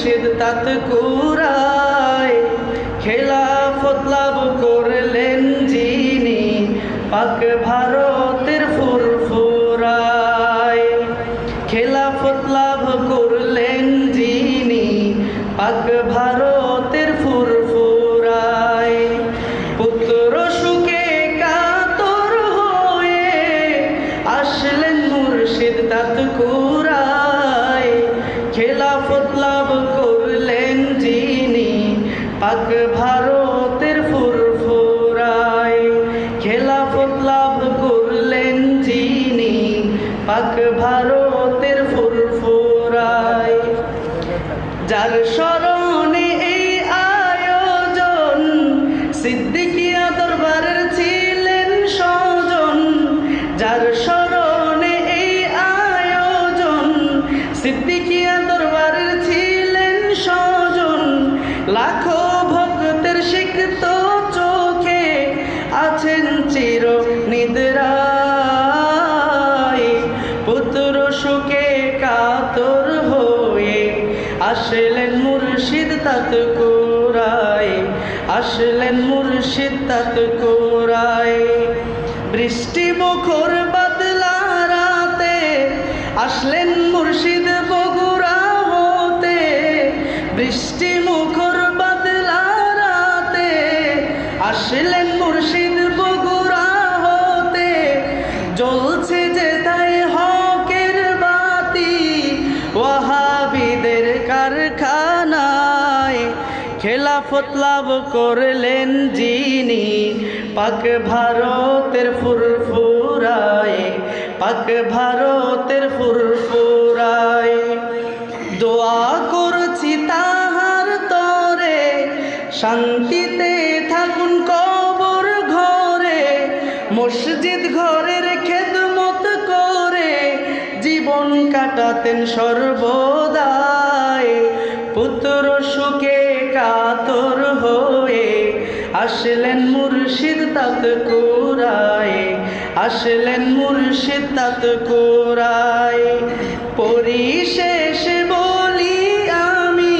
মুর্শিদ তাত কুরায় খেলাফত লাভ করলেন যিনি পাক ভারতের ফুরফুরায় খেলাফত লাভ করলেন যিনি পাক ভারতের ফুরফুরায় পুত্র সুখে কাতর হয়ে আসলেন মুর্শিদ তাত কুরায় খেলাফত লাভ করলেন যিনি পাক ভারতের ফুরফুরায় খেলাফত লাভ করলেন যিনি পাক ভারতের ফুরফুরায় যার স্মরণে এই আয়োজন সিদ্দিকিয়া দরবারের ছিলেন স্বজন যার স্মরণে এই আয়োজন সিদ্দিকিয়া দরবারের ছিলেন স্বজন লাখো ভক্তের সিক্ত চোখে আছেন চির নিদ্রায় পুত্র সুখে কাতর হয়ে আসলেন মুর্শিদ তাত কুরায় আসলেন মুর্শিদ তাত কুরায় বৃষ্টি মুখর বাদলা রাতে আসলেন মুর্শিদ বগুড়া হতে বৃষ্টি মুখর বাদলা রাতে আসলেন মুর্শিদ বগুড়া হতে জ্বলছে যে তাই হকের বাতি ওয়াহাবিদের কারখানায় খেলাফত লাভ করলেন যিনি পাক ভারতের ফুরফুরায় পাক ভারতের ফুরফুরায় দোয়া করছি তাহার তরে শান্তিতে থাকুন কবর ঘরে মসজিদ ঘরের খেদমত করে জীবন কাটাতেন সর্বদাই পুত্র সুখে কাতর হয়ে আসলেন মুর্শিদ তাত কুরায় আসলেন মুর্শিদ তাত কুরায় পরিশেষে বলি আমি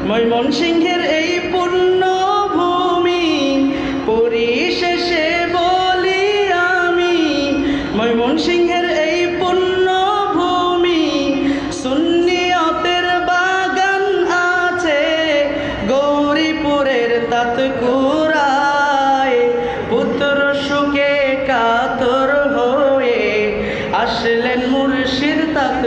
ময়মনসিংহের এই পুণ্য ভূমি পরিশেষে বলি আমি ময়মনসিংহের এই পুণ্য ভূমি সুন্নিয়তের বাগান আছে গৌরীপুরের তাত কুরায় পুত্র সুখে কাতর হয়ে আসলেন মুর্শিদ তাত